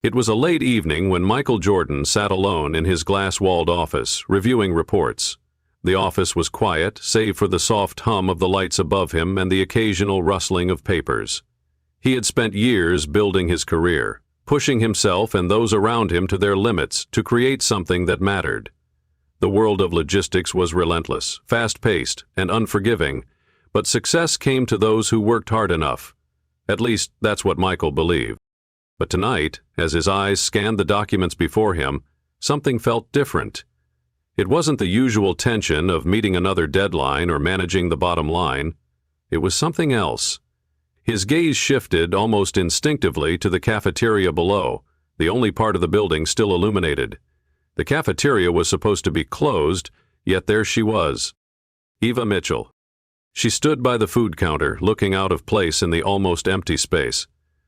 It was a late evening when Michael Jordan sat alone in his glass-walled office, reviewing reports. The office was quiet, save for the soft hum of the lights above him and the occasional rustling of papers. He had spent years building his career, pushing himself and those around him to their limits to create something that mattered. The world of logistics was relentless, fast-paced, and unforgiving, but success came to those who worked hard enough. At least, that's what Michael believed. But tonight, as his eyes scanned the documents before him, something felt different. It wasn't the usual tension of meeting another deadline or managing the bottom line. It was something else. His gaze shifted almost instinctively to the cafeteria below, the only part of the building still illuminated. The cafeteria was supposed to be closed, yet there she was. Eva Mitchell. She stood by the food counter, looking out of place in the almost empty space.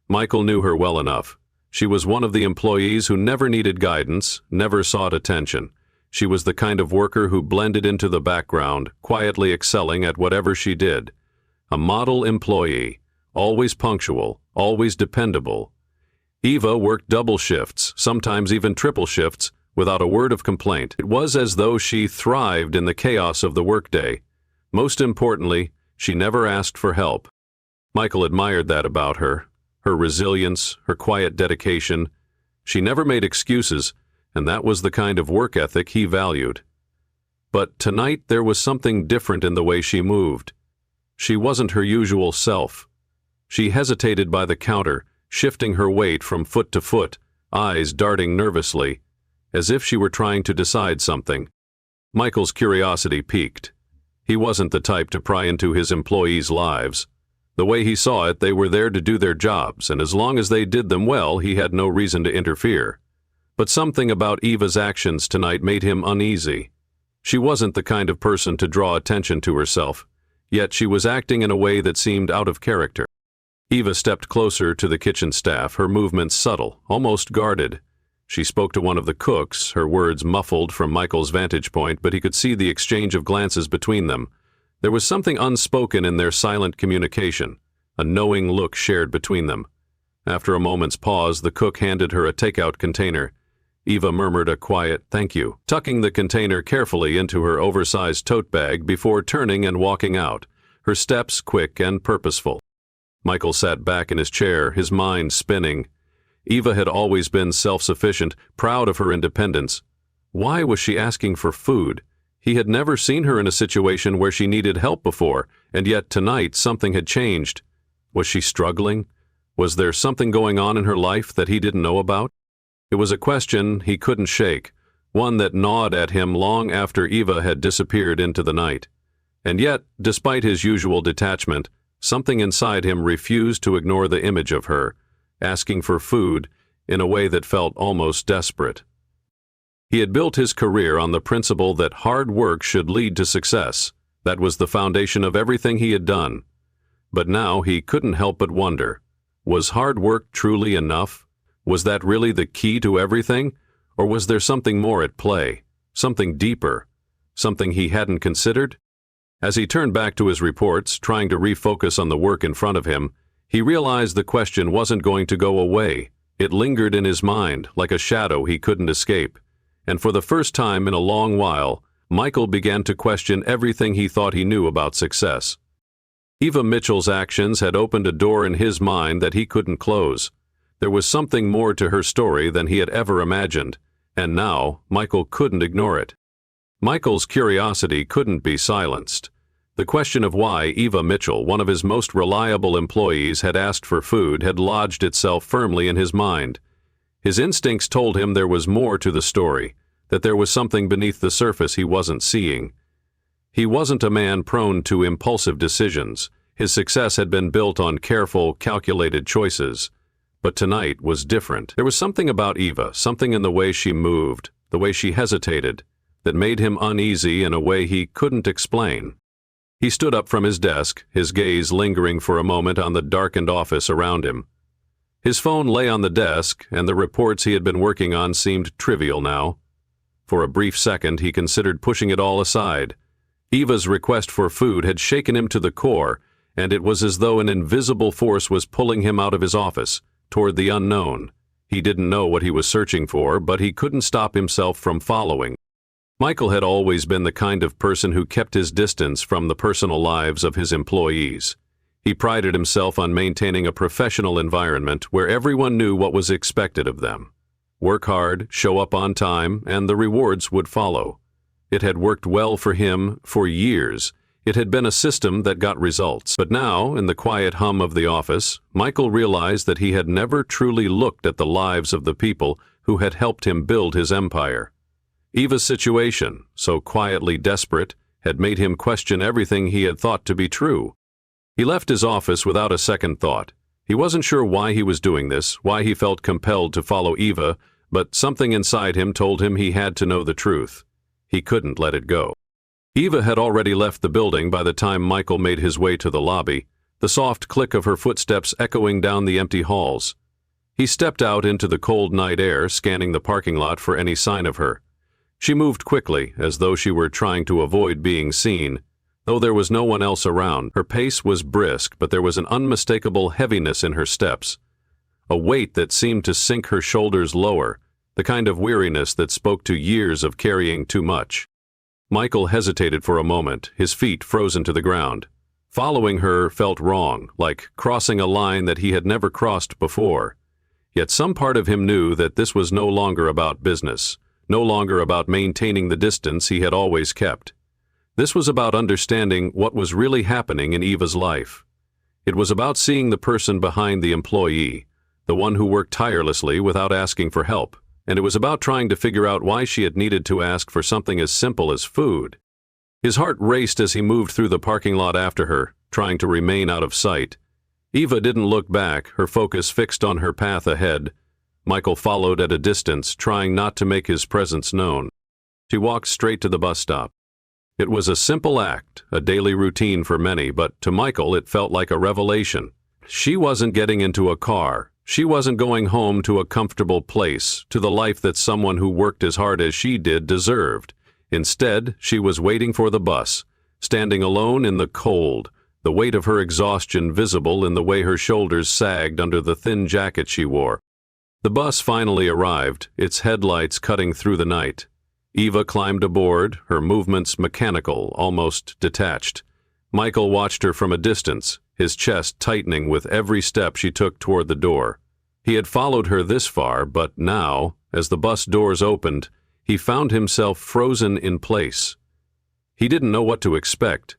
Michael knew her well enough. She was one of the employees who never needed guidance, never sought attention. She was the kind of worker who blended into the background, quietly excelling at whatever she did. A model employee, always punctual, always dependable. Eva worked double shifts, sometimes even triple shifts, without a word of complaint. It was as though she thrived in the chaos of the workday. Most importantly, she never asked for help. Michael admired that about her. Her resilience, her quiet dedication. She never made excuses, and that was the kind of work ethic he valued. But tonight there was something different in the way she moved. She wasn't her usual self. She hesitated by the counter, shifting her weight from foot to foot, eyes darting nervously, as if she were trying to decide something. Michael's curiosity piqued. He wasn't the type to pry into his employees' lives. The way he saw it, they were there to do their jobs, and as long as they did them well, he had no reason to interfere. But something about Eva's actions tonight made him uneasy. She wasn't the kind of person to draw attention to herself, yet she was acting in a way that seemed out of character. Eva stepped closer to the kitchen staff, her movements subtle, almost guarded. She spoke to one of the cooks, her words muffled from Michael's vantage point, but he could see the exchange of glances between them. There was something unspoken in their silent communication, a knowing look shared between them. After a moment's pause, the cook handed her a takeout container. Eva murmured a quiet, "Thank you," tucking the container carefully into her oversized tote bag before turning and walking out, her steps quick and purposeful. Michael sat back in his chair, his mind spinning. Eva had always been self-sufficient, proud of her independence. Why was she asking for food? He had never seen her in a situation where she needed help before, and yet tonight something had changed. Was she struggling? Was there something going on in her life that he didn't know about? It was a question he couldn't shake, one that gnawed at him long after Eva had disappeared into the night. And yet, despite his usual detachment, something inside him refused to ignore the image of her, asking for food in a way that felt almost desperate. He had built his career on the principle that hard work should lead to success. That was the foundation of everything he had done. But now he couldn't help but wonder, was hard work truly enough? Was that really the key to everything? Or was there something more at play, something deeper, something he hadn't considered? As he turned back to his reports, trying to refocus on the work in front of him, he realized the question wasn't going to go away. It lingered in his mind, like a shadow he couldn't escape. And for the first time in a long while, Michael began to question everything he thought he knew about success. Eva Mitchell's actions had opened a door in his mind that he couldn't close. There was something more to her story than he had ever imagined, and now Michael couldn't ignore it. Michael's curiosity couldn't be silenced. The question of why Eva Mitchell, one of his most reliable employees, had asked for food had lodged itself firmly in his mind. His instincts told him there was more to the story, that there was something beneath the surface he wasn't seeing. He wasn't a man prone to impulsive decisions. His success had been built on careful, calculated choices. But tonight was different. There was something about Eva, something in the way she moved, the way she hesitated, that made him uneasy in a way he couldn't explain. He stood up from his desk, his gaze lingering for a moment on the darkened office around him. His phone lay on the desk, and the reports he had been working on seemed trivial now. For a brief second, he considered pushing it all aside. Eva's request for food had shaken him to the core, and it was as though an invisible force was pulling him out of his office, toward the unknown. He didn't know what he was searching for, but he couldn't stop himself from following. Michael had always been the kind of person who kept his distance from the personal lives of his employees. He prided himself on maintaining a professional environment where everyone knew what was expected of them. Work hard, show up on time, and the rewards would follow. It had worked well for him for years. It had been a system that got results. But now, in the quiet hum of the office, Michael realized that he had never truly looked at the lives of the people who had helped him build his empire. Eva's situation, so quietly desperate, had made him question everything he had thought to be true. He left his office without a second thought. He wasn't sure why he was doing this, why he felt compelled to follow Eva, but something inside him told him he had to know the truth. He couldn't let it go. Eva had already left the building by the time Michael made his way to the lobby, the soft click of her footsteps echoing down the empty halls. He stepped out into the cold night air, scanning the parking lot for any sign of her. She moved quickly, as though she were trying to avoid being seen. Though there was no one else around, her pace was brisk, but there was an unmistakable heaviness in her steps. A weight that seemed to sink her shoulders lower, the kind of weariness that spoke to years of carrying too much. Michael hesitated for a moment, his feet frozen to the ground. Following her felt wrong, like crossing a line that he had never crossed before. Yet some part of him knew that this was no longer about business, no longer about maintaining the distance he had always kept. This was about understanding what was really happening in Eva's life. It was about seeing the person behind the employee, the one who worked tirelessly without asking for help, and it was about trying to figure out why she had needed to ask for something as simple as food. His heart raced as he moved through the parking lot after her, trying to remain out of sight. Eva didn't look back, her focus fixed on her path ahead. Michael followed at a distance, trying not to make his presence known. She walked straight to the bus stop. It was a simple act, a daily routine for many, but to Michael it felt like a revelation. She wasn't getting into a car. She wasn't going home to a comfortable place, to the life that someone who worked as hard as she did deserved. Instead, she was waiting for the bus, standing alone in the cold, the weight of her exhaustion visible in the way her shoulders sagged under the thin jacket she wore. The bus finally arrived, its headlights cutting through the night. Eva climbed aboard, her movements mechanical, almost detached. Michael watched her from a distance, his chest tightening with every step she took toward the door. He had followed her this far, but now, as the bus doors opened, he found himself frozen in place. He didn't know what to expect,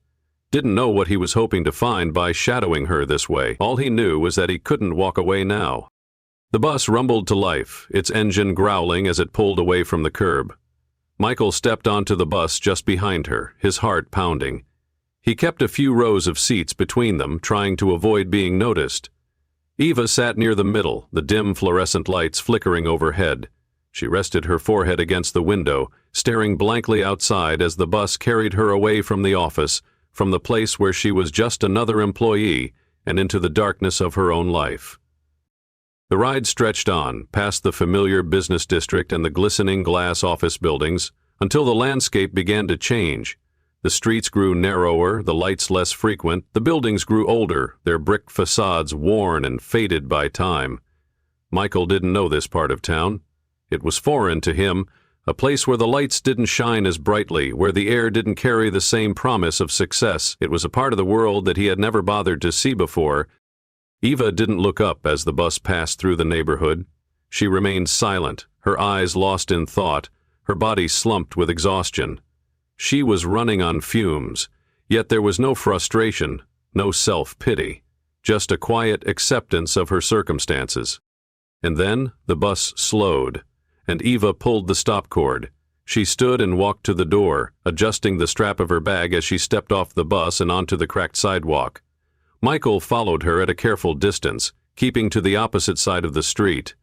didn't know what he was hoping to find by shadowing her this way. All he knew was that he couldn't walk away now. The bus rumbled to life, its engine growling as it pulled away from the curb. Michael stepped onto the bus just behind her, his heart pounding. He kept a few rows of seats between them, trying to avoid being noticed. Eva sat near the middle, the dim fluorescent lights flickering overhead. She rested her forehead against the window, staring blankly outside as the bus carried her away from the office, from the place where she was just another employee, and into the darkness of her own life. The ride stretched on, past the familiar business district and the glistening glass office buildings, until the landscape began to change. The streets grew narrower, the lights less frequent, the buildings grew older, their brick facades worn and faded by time. Michael didn't know this part of town. It was foreign to him, a place where the lights didn't shine as brightly, where the air didn't carry the same promise of success. It was a part of the world that he had never bothered to see before. Eva didn't look up as the bus passed through the neighborhood. She remained silent, her eyes lost in thought, her body slumped with exhaustion. She was running on fumes, yet there was no frustration, no self-pity, just a quiet acceptance of her circumstances. And then the bus slowed, and Eva pulled the stop cord. She stood and walked to the door, adjusting the strap of her bag as she stepped off the bus and onto the cracked sidewalk. Michael followed her at a careful distance, keeping to the opposite side of the street.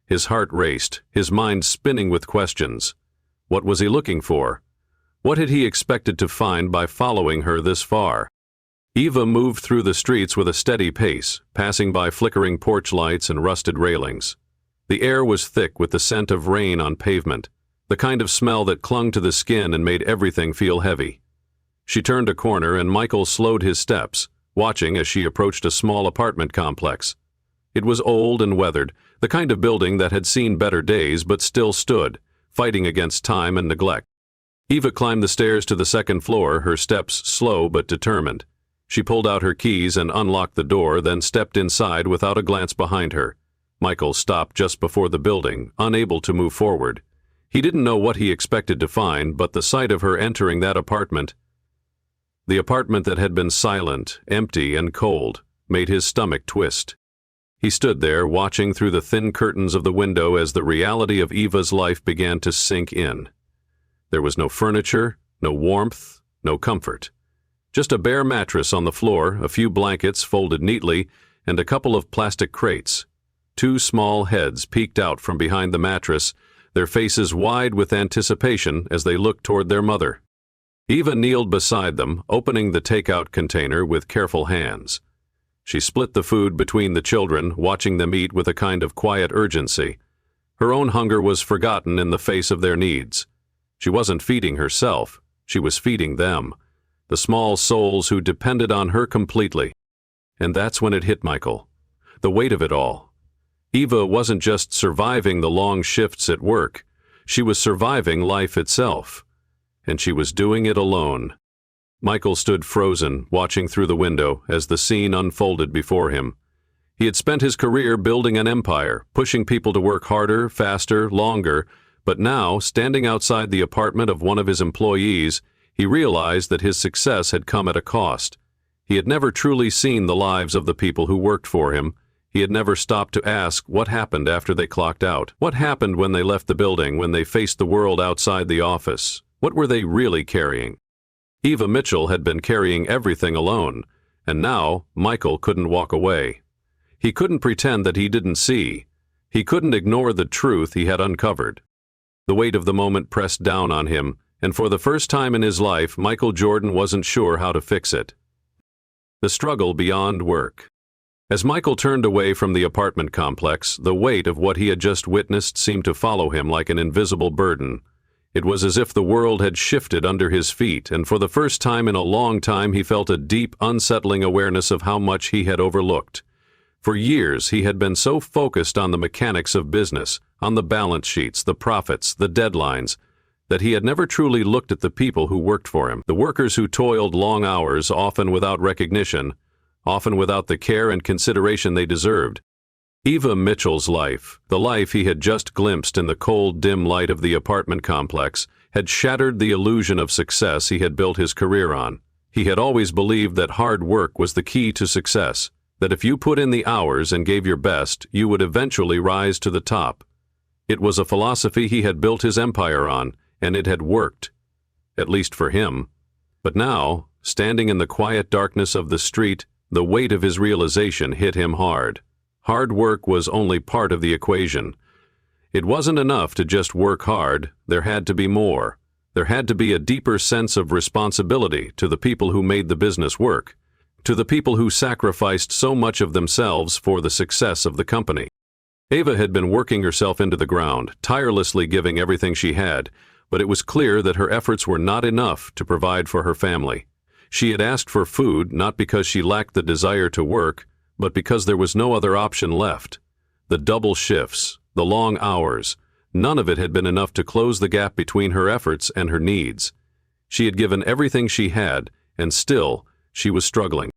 His heart raced, his mind spinning with questions. What was he looking for? What had he expected to find by following her this far? Eva moved through the streets with a steady pace, passing by flickering porch lights and rusted railings. The air was thick with the scent of rain on pavement, the kind of smell that clung to the skin and made everything feel heavy. She turned a corner and Michael slowed his steps, watching as she approached a small apartment complex. It was old and weathered, The kind of building that had seen better days but still stood, fighting against time and neglect. Eva climbed the stairs to the second floor, her steps slow but determined. She pulled out her keys and unlocked the door, then stepped inside without a glance behind her. Michael stopped just before the building, unable to move forward. He didn't know what he expected to find, but the sight of her entering that apartment, the apartment that had been silent, empty, and cold, made his stomach twist. He stood there, watching through the thin curtains of the window as the reality of Eva's life began to sink in. There was no furniture, no warmth, no comfort. Just a bare mattress on the floor, a few blankets folded neatly, and a couple of plastic crates. Two small heads peeked out from behind the mattress, their faces wide with anticipation as they looked toward their mother. Eva kneeled beside them, opening the takeout container with careful hands. She split the food between the children, watching them eat with a kind of quiet urgency. Her own hunger was forgotten in the face of their needs. She wasn't feeding herself, she was feeding them, the small souls who depended on her completely. And that's when it hit Michael. The weight of it all. Eva wasn't just surviving the long shifts at work, she was surviving life itself. And she was doing it alone. Michael stood frozen, watching through the window as the scene unfolded before him. He had spent his career building an empire, pushing people to work harder, faster, longer, but now, standing outside the apartment of one of his employees, he realized that his success had come at a cost. He had never truly seen the lives of the people who worked for him. He had never stopped to ask what happened after they clocked out. What happened when they left the building, when they faced the world outside the office? What were they really carrying? Eva Mitchell had been carrying everything alone, and now Michael couldn't walk away. He couldn't pretend that he didn't see. He couldn't ignore the truth he had uncovered. The weight of the moment pressed down on him, and for the first time in his life, Michael Jordan wasn't sure how to fix it. The struggle beyond work. As Michael turned away from the apartment complex, the weight of what he had just witnessed seemed to follow him like an invisible burden. It was as if the world had shifted under his feet, and for the first time in a long time he felt a deep, unsettling awareness of how much he had overlooked. For years he had been so focused on the mechanics of business, on the balance sheets, the profits, the deadlines, that he had never truly looked at the people who worked for him, the workers who toiled long hours, often without recognition, often without the care and consideration they deserved. Eva Mitchell's life, the life he had just glimpsed in the cold, dim light of the apartment complex, had shattered the illusion of success he had built his career on. He had always believed that hard work was the key to success, that if you put in the hours and gave your best, you would eventually rise to the top. It was a philosophy he had built his empire on, and it had worked, at least for him. But now, standing in the quiet darkness of the street, the weight of his realization hit him hard. Hard work was only part of the equation. It wasn't enough to just work hard, there had to be more. There had to be a deeper sense of responsibility to the people who made the business work, to the people who sacrificed so much of themselves for the success of the company. Eva had been working herself into the ground, tirelessly giving everything she had, but it was clear that her efforts were not enough to provide for her family. She had asked for food not because she lacked the desire to work, but because there was no other option left. The double shifts, the long hours, none of it had been enough to close the gap between her efforts and her needs. She had given everything she had, and still, she was struggling.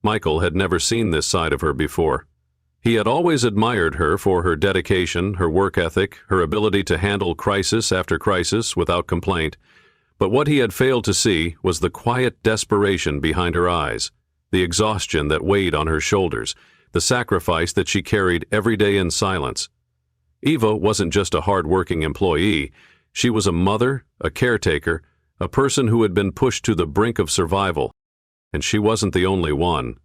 Michael had never seen this side of her before. He had always admired her for her dedication, her work ethic, her ability to handle crisis after crisis without complaint. But what he had failed to see was the quiet desperation behind her eyes, the exhaustion that weighed on her shoulders, the sacrifice that she carried every day in silence. Eva wasn't just a hard-working employee. She was a mother, a caretaker, a person who had been pushed to the brink of survival. And she wasn't the only one.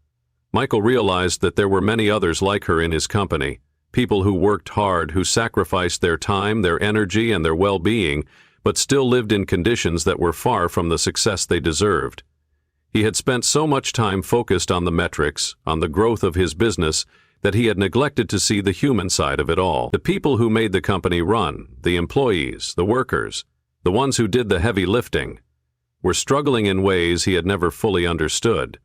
Michael realized that there were many others like her in his company, people who worked hard, who sacrificed their time, their energy, and their well-being, but still lived in conditions that were far from the success they deserved. He had spent so much time focused on the metrics, on the growth of his business, that he had neglected to see the human side of it all. The people who made the company run, the employees, the workers, the ones who did the heavy lifting, were struggling in ways he had never fully understood.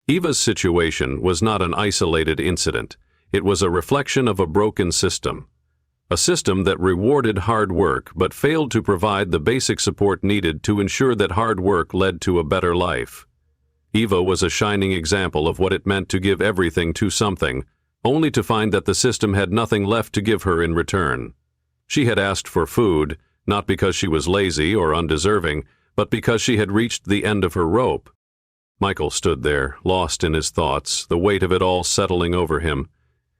Eva's situation was not an isolated incident. It was a reflection of a broken system. A system that rewarded hard work but failed to provide the basic support needed to ensure that hard work led to a better life. Eva was a shining example of what it meant to give everything to something, only to find that the system had nothing left to give her in return. She had asked for food, not because she was lazy or undeserving, but because she had reached the end of her rope. Michael stood there, lost in his thoughts, the weight of it all settling over him.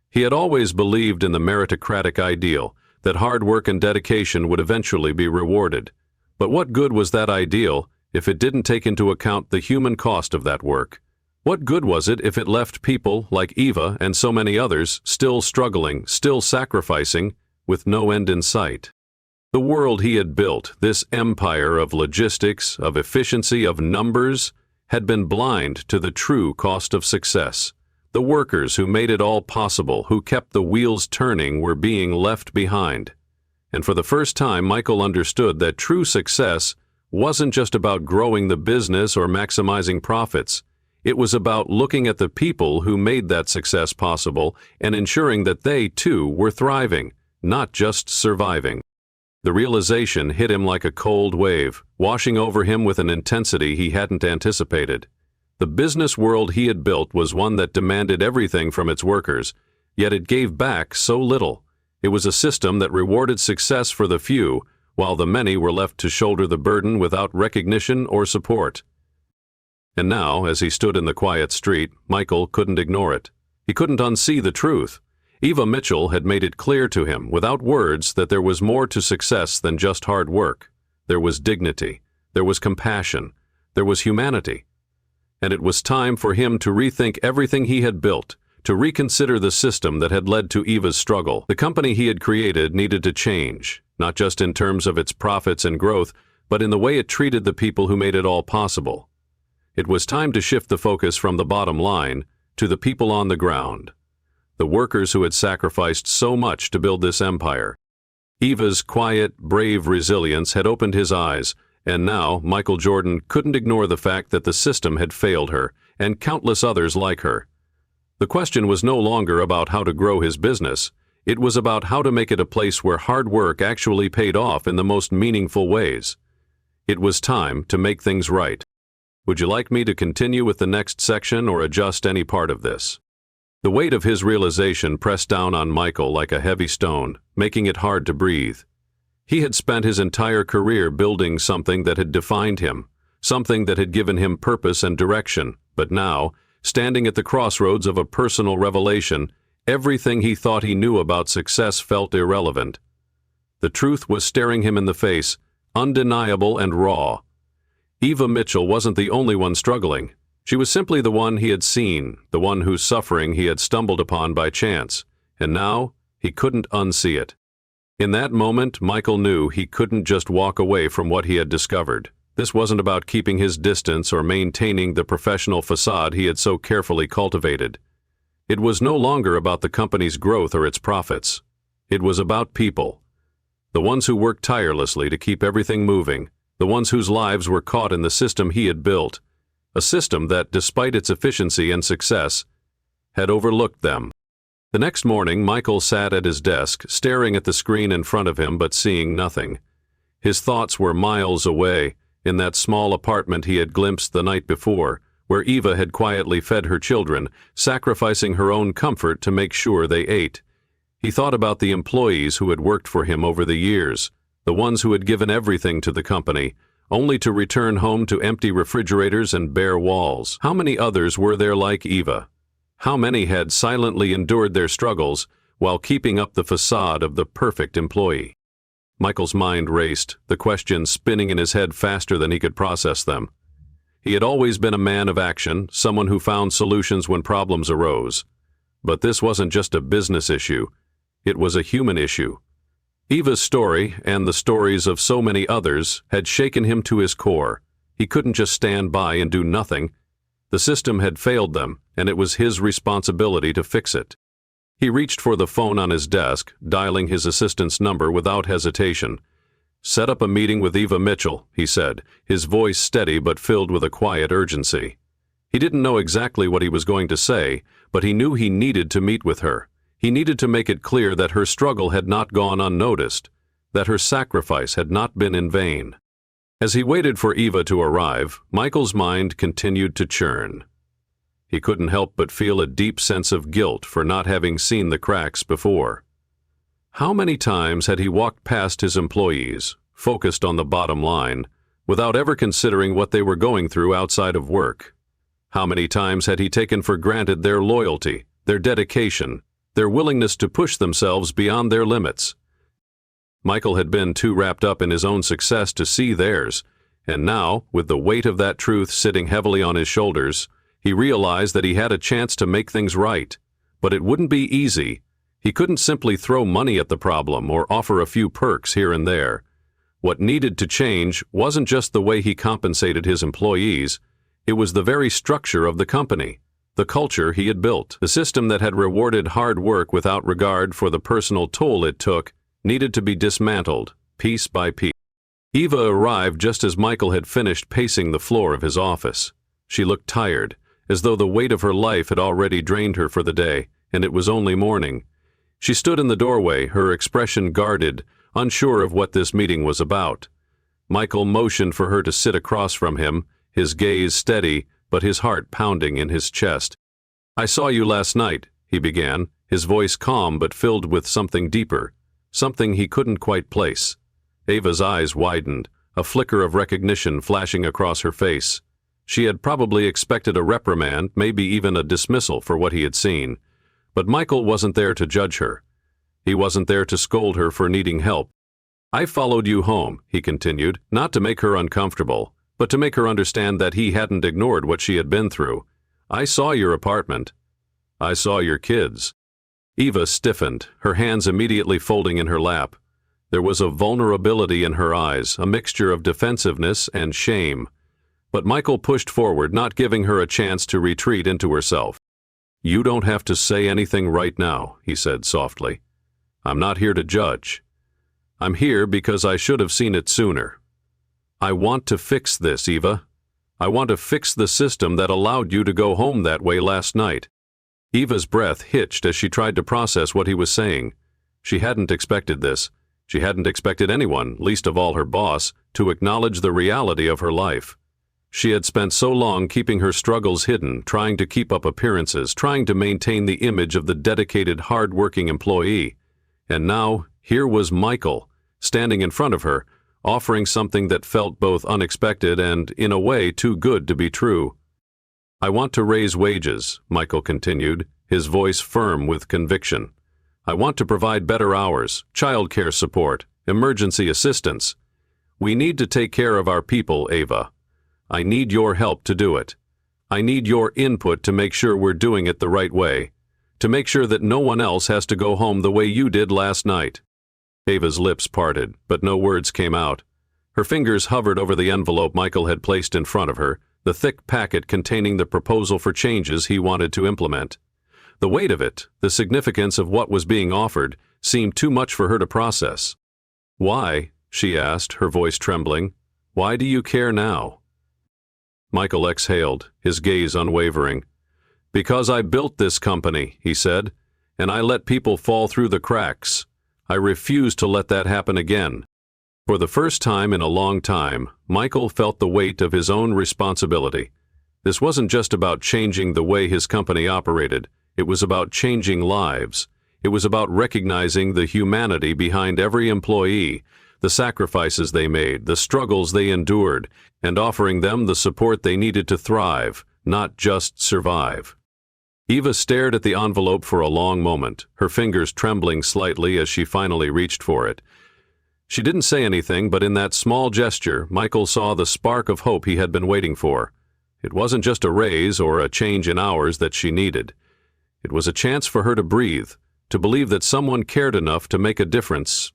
He had always believed in the meritocratic ideal, that hard work and dedication would eventually be rewarded. But what good was that ideal if it didn't take into account the human cost of that work? What good was it if it left people like Eva and so many others still struggling, still sacrificing, with no end in sight? The world he had built, this empire of logistics, of efficiency, of numbers, had been blind to the true cost of success. The workers who made it all possible, who kept the wheels turning, were being left behind. And for the first time, Michael understood that true success wasn't just about growing the business or maximizing profits. It was about looking at the people who made that success possible and ensuring that they, too, were thriving, not just surviving. The realization hit him like a cold wave, washing over him with an intensity he hadn't anticipated. The business world he had built was one that demanded everything from its workers, yet it gave back so little. It was a system that rewarded success for the few, while the many were left to shoulder the burden without recognition or support. And now, as he stood in the quiet street, Michael couldn't ignore it. He couldn't unsee the truth. Eva Mitchell had made it clear to him, without words, that there was more to success than just hard work. There was dignity, there was compassion, there was humanity. And it was time for him to rethink everything he had built, to reconsider the system that had led to Eva's struggle. The company he had created needed to change, not just in terms of its profits and growth, but in the way it treated the people who made it all possible. It was time to shift the focus from the bottom line to the people on the ground, the workers who had sacrificed so much to build this empire. Eva's quiet, brave resilience had opened his eyes, and now Michael Jordan couldn't ignore the fact that the system had failed her, and countless others like her. The question was no longer about how to grow his business. It was about how to make it a place where hard work actually paid off in the most meaningful ways. It was time to make things right. Would you like me to continue with the next section or adjust any part of this? The weight of his realization pressed down on Michael like a heavy stone, making it hard to breathe. He had spent his entire career building something that had defined him, something that had given him purpose and direction, but now, standing at the crossroads of a personal revelation, everything he thought he knew about success felt irrelevant. The truth was staring him in the face, undeniable and raw. Eva Mitchell wasn't the only one struggling. She was simply the one he had seen, the one whose suffering he had stumbled upon by chance, and now he couldn't unsee it. In that moment, Michael knew he couldn't just walk away from what he had discovered. This wasn't about keeping his distance or maintaining the professional facade he had so carefully cultivated. It was no longer about the company's growth or its profits. It was about people. The ones who worked tirelessly to keep everything moving, the ones whose lives were caught in the system he had built, a system that, despite its efficiency and success, had overlooked them. The next morning, Michael sat at his desk, staring at the screen in front of him but seeing nothing. His thoughts were miles away, in that small apartment he had glimpsed the night before, where Eva had quietly fed her children, sacrificing her own comfort to make sure they ate. He thought about the employees who had worked for him over the years, the ones who had given everything to the company, only to return home to empty refrigerators and bare walls. How many others were there like Eva? How many had silently endured their struggles while keeping up the facade of the perfect employee? Michael's mind raced, the questions spinning in his head faster than he could process them. He had always been a man of action, someone who found solutions when problems arose. But this wasn't just a business issue. It was a human issue. Eva's story, and the stories of so many others, had shaken him to his core. He couldn't just stand by and do nothing. The system had failed them, and it was his responsibility to fix it. He reached for the phone on his desk, dialing his assistant's number without hesitation. "Set up a meeting with Eva Mitchell," he said, his voice steady but filled with a quiet urgency. He didn't know exactly what he was going to say, but he knew he needed to meet with her. He needed to make it clear that her struggle had not gone unnoticed, that her sacrifice had not been in vain. As he waited for Eva to arrive, Michael's mind continued to churn. He couldn't help but feel a deep sense of guilt for not having seen the cracks before. How many times had he walked past his employees, focused on the bottom line, without ever considering what they were going through outside of work? How many times had he taken for granted their loyalty, their dedication, their willingness to push themselves beyond their limits? Michael had been too wrapped up in his own success to see theirs, and now, with the weight of that truth sitting heavily on his shoulders, he realized that he had a chance to make things right. But it wouldn't be easy. He couldn't simply throw money at the problem or offer a few perks here and there. What needed to change wasn't just the way he compensated his employees, it was the very structure of the company, the culture he had built. The system that had rewarded hard work without regard for the personal toll it took needed to be dismantled, piece by piece. Eva arrived just as Michael had finished pacing the floor of his office. She looked tired, as though the weight of her life had already drained her for the day, and it was only morning. She stood in the doorway, her expression guarded, unsure of what this meeting was about. Michael motioned for her to sit across from him, his gaze steady, but his heart pounding in his chest. "I saw you last night," he began, his voice calm but filled with something deeper, something he couldn't quite place. Eva's eyes widened, a flicker of recognition flashing across her face. She had probably expected a reprimand, maybe even a dismissal for what he had seen. But Michael wasn't there to judge her. He wasn't there to scold her for needing help. "I followed you home," he continued, not to make her uncomfortable, but to make her understand that he hadn't ignored what she had been through. "I saw your apartment. I saw your kids." Eva stiffened, her hands immediately folding in her lap. There was a vulnerability in her eyes, a mixture of defensiveness and shame. But Michael pushed forward, not giving her a chance to retreat into herself. "You don't have to say anything right now," he said softly. "I'm not here to judge. I'm here because I should have seen it sooner. I want to fix this, Eva. I want to fix the system that allowed you to go home that way last night." Eva's breath hitched as she tried to process what he was saying. She hadn't expected this. She hadn't expected anyone, least of all her boss, to acknowledge the reality of her life. She had spent so long keeping her struggles hidden, trying to keep up appearances, trying to maintain the image of the dedicated, hard-working employee. And now, here was Michael, standing in front of her, offering something that felt both unexpected and, in a way, too good to be true. "I want to raise wages," Michael continued, his voice firm with conviction. "I want to provide better hours, childcare support, emergency assistance. We need to take care of our people, Eva. I need your help to do it. I need your input to make sure we're doing it the right way, to make sure that no one else has to go home the way you did last night." Eva's lips parted, but no words came out. Her fingers hovered over the envelope Michael had placed in front of her, the thick packet containing the proposal for changes he wanted to implement. The weight of it, the significance of what was being offered, seemed too much for her to process. "Why?" she asked, her voice trembling. "Why do you care now?" Michael exhaled, his gaze unwavering. "Because I built this company," he said, "and I let people fall through the cracks. I refuse to let that happen again." For the first time in a long time, Michael felt the weight of his own responsibility. This wasn't just about changing the way his company operated. It was about changing lives. It was about recognizing the humanity behind every employee, the sacrifices they made, the struggles they endured, and offering them the support they needed to thrive, not just survive. Eva stared at the envelope for a long moment, her fingers trembling slightly as she finally reached for it. She didn't say anything, but in that small gesture, Michael saw the spark of hope he had been waiting for. It wasn't just a raise or a change in hours that she needed. It was a chance for her to breathe, to believe that someone cared enough to make a difference.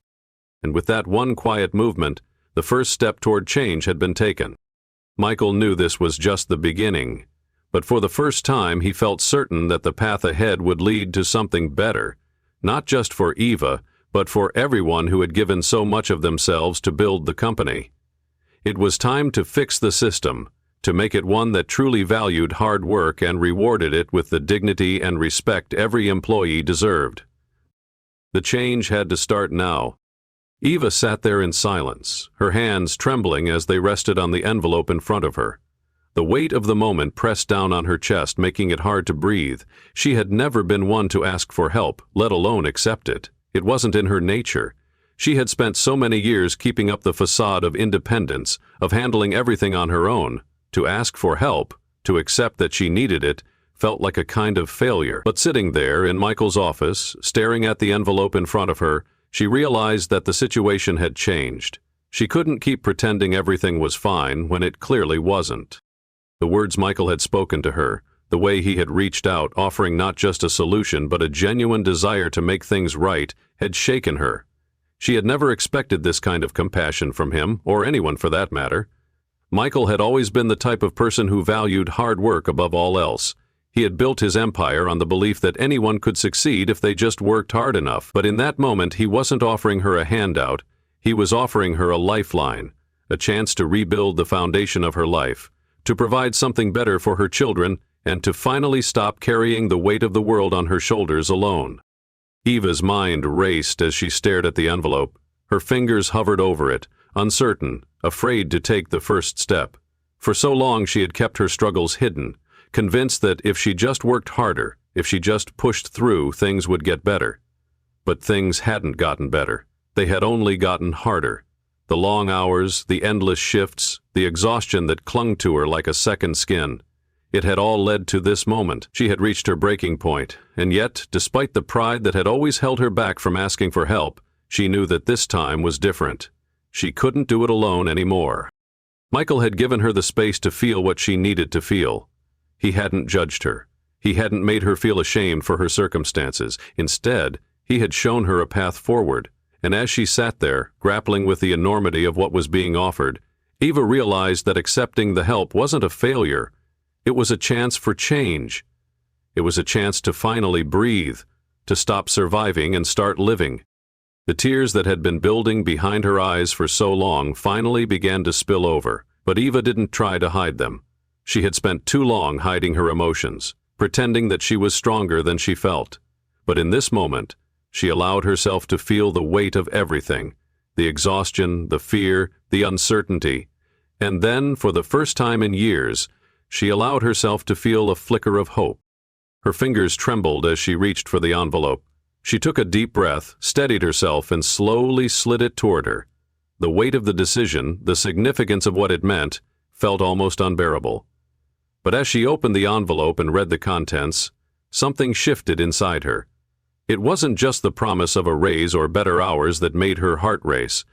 And with that one quiet movement, the first step toward change had been taken. Michael knew this was just the beginning, but for the first time he felt certain that the path ahead would lead to something better, not just for Eva, but for everyone who had given so much of themselves to build the company. It was time to fix the system, to make it one that truly valued hard work and rewarded it with the dignity and respect every employee deserved. The change had to start now. Eva sat there in silence, her hands trembling as they rested on the envelope in front of her. The weight of the moment pressed down on her chest, making it hard to breathe. She had never been one to ask for help, let alone accept it. It wasn't in her nature. She had spent so many years keeping up the facade of independence, of handling everything on her own. To ask for help, to accept that she needed it, felt like a kind of failure. But sitting there in Michael's office, staring at the envelope in front of her, she realized that the situation had changed. She couldn't keep pretending everything was fine when it clearly wasn't. The words Michael had spoken to her, the way he had reached out, offering not just a solution but a genuine desire to make things right, had shaken her. She had never expected this kind of compassion from him, or anyone for that matter. Michael had always been the type of person who valued hard work above all else. He had built his empire on the belief that anyone could succeed if they just worked hard enough. But in that moment, he wasn't offering her a handout. He was offering her a lifeline, a chance to rebuild the foundation of her life, to provide something better for her children, and to finally stop carrying the weight of the world on her shoulders alone. Eva's mind raced as she stared at the envelope. Her fingers hovered over it, uncertain, afraid to take the first step. For so long she had kept her struggles hidden, convinced that if she just worked harder, if she just pushed through, things would get better. But things hadn't gotten better. They had only gotten harder. The long hours, the endless shifts, the exhaustion that clung to her like a second skin. It had all led to this moment. She had reached her breaking point, and yet, despite the pride that had always held her back from asking for help, she knew that this time was different. She couldn't do it alone anymore. Michael had given her the space to feel what she needed to feel. He hadn't judged her. He hadn't made her feel ashamed for her circumstances. Instead, he had shown her a path forward. And as she sat there, grappling with the enormity of what was being offered, Eva realized that accepting the help wasn't a failure. It was a chance for change. It was a chance to finally breathe, to stop surviving and start living. The tears that had been building behind her eyes for so long finally began to spill over, but Eva didn't try to hide them. She had spent too long hiding her emotions, pretending that she was stronger than she felt. But in this moment, she allowed herself to feel the weight of everything, the exhaustion, the fear, the uncertainty. And then, for the first time in years, she allowed herself to feel a flicker of hope. Her fingers trembled as she reached for the envelope. She took a deep breath, steadied herself, and slowly slid it toward her. The weight of the decision, the significance of what it meant, felt almost unbearable. But as she opened the envelope and read the contents, something shifted inside her. It wasn't just the promise of a raise or better hours that made her heart race.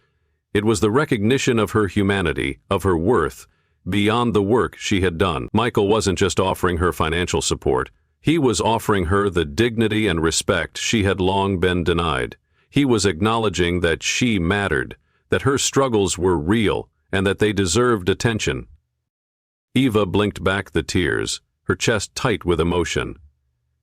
It was the recognition of her humanity, of her worth, beyond the work she had done. Michael wasn't just offering her financial support. He was offering her the dignity and respect she had long been denied. He was acknowledging that she mattered, that her struggles were real, and that they deserved attention. Eva blinked back the tears, her chest tight with emotion.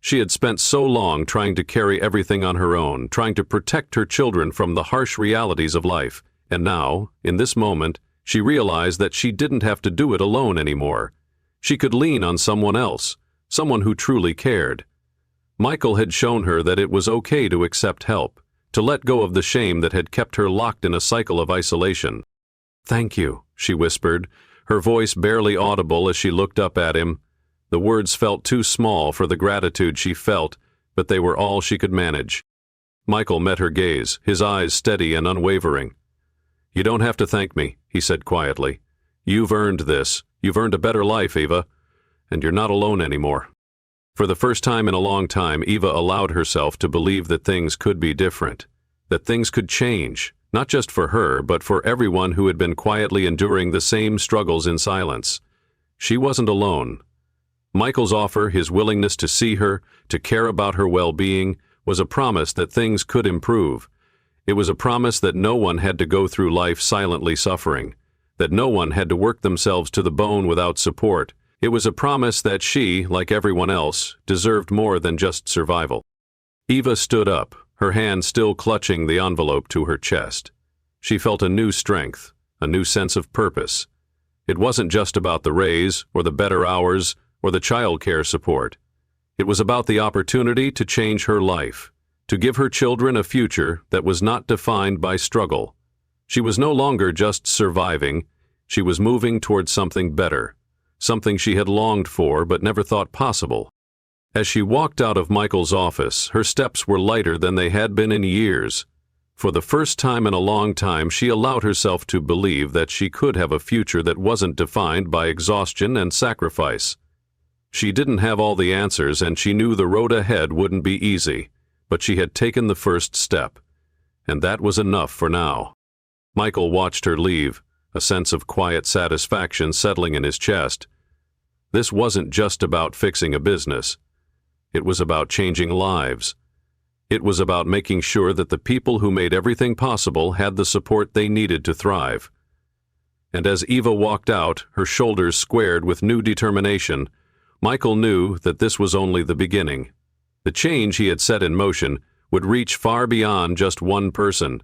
She had spent so long trying to carry everything on her own, trying to protect her children from the harsh realities of life. And now, in this moment, she realized that she didn't have to do it alone anymore. She could lean on someone else, someone who truly cared. Michael had shown her that it was okay to accept help, to let go of the shame that had kept her locked in a cycle of isolation. "Thank you," she whispered, her voice barely audible as she looked up at him. The words felt too small for the gratitude she felt, but they were all she could manage. Michael met her gaze, his eyes steady and unwavering. "You don't have to thank me," he said quietly. "You've earned this. You've earned a better life, Eva. And you're not alone anymore." For the first time in a long time, Eva allowed herself to believe that things could be different, that things could change, not just for her, but for everyone who had been quietly enduring the same struggles in silence. She wasn't alone. Michael's offer, his willingness to see her, to care about her well-being, was a promise that things could improve. It was a promise that no one had to go through life silently suffering, that no one had to work themselves to the bone without support. It was a promise that she, like everyone else, deserved more than just survival. Eva stood up, her hand still clutching the envelope to her chest. She felt a new strength, a new sense of purpose. It wasn't just about the raise, or the better hours, or the child care support. It was about the opportunity to change her life, to give her children a future that was not defined by struggle. She was no longer just surviving, she was moving towards something better, something she had longed for but never thought possible. As she walked out of Michael's office, her steps were lighter than they had been in years. For the first time in a long time, she allowed herself to believe that she could have a future that wasn't defined by exhaustion and sacrifice. She didn't have all the answers, and she knew the road ahead wouldn't be easy, but she had taken the first step, and that was enough for now. Michael watched her leave, a sense of quiet satisfaction settling in his chest. This wasn't just about fixing a business. It was about changing lives. It was about making sure that the people who made everything possible had the support they needed to thrive. And as Eva walked out, her shoulders squared with new determination, Michael knew that this was only the beginning. The change he had set in motion would reach far beyond just one person.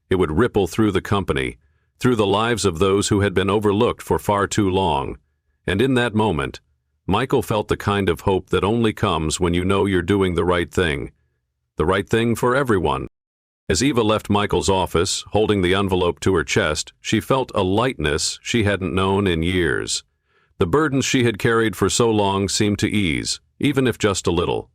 It would ripple through the company, through the lives of those who had been overlooked for far too long. And in that moment, Michael felt the kind of hope that only comes when you know you're doing the right thing for everyone. As Eva left Michael's office, holding the envelope to her chest, she felt a lightness she hadn't known in years. The burdens she had carried for so long seemed to ease, even if just a little.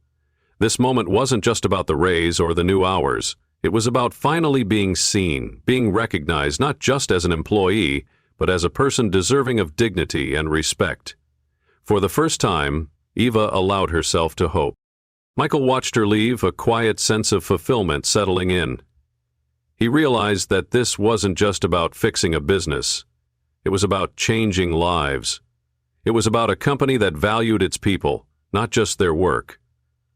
This moment wasn't just about the raise or the new hours. It was about finally being seen, being recognized not just as an employee, but as a person deserving of dignity and respect. For the first time, Eva allowed herself to hope. Michael watched her leave, a quiet sense of fulfillment settling in. He realized that this wasn't just about fixing a business. It was about changing lives. It was about a company that valued its people, not just their work.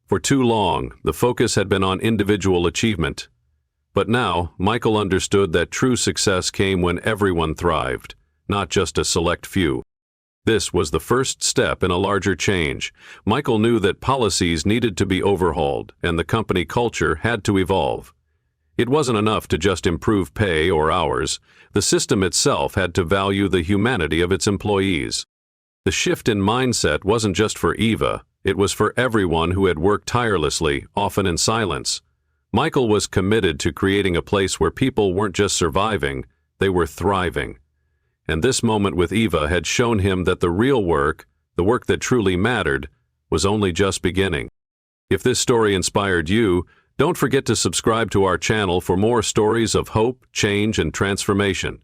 For too long, the focus had been on individual achievement. But now, Michael understood that true success came when everyone thrived, not just a select few. This was the first step in a larger change. Michael knew that policies needed to be overhauled, and the company culture had to evolve. It wasn't enough to just improve pay or hours. The system itself had to value the humanity of its employees. The shift in mindset wasn't just for Eva, it was for everyone who had worked tirelessly, often in silence. Michael was committed to creating a place where people weren't just surviving, they were thriving. And this moment with Eva had shown him that the real work, the work that truly mattered, was only just beginning. If this story inspired you, don't forget to subscribe to our channel for more stories of hope, change, and transformation.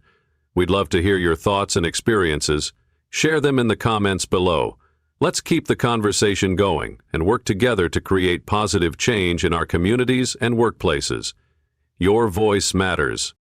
We'd love to hear your thoughts and experiences. Share them in the comments below. Let's keep the conversation going and work together to create positive change in our communities and workplaces. Your voice matters.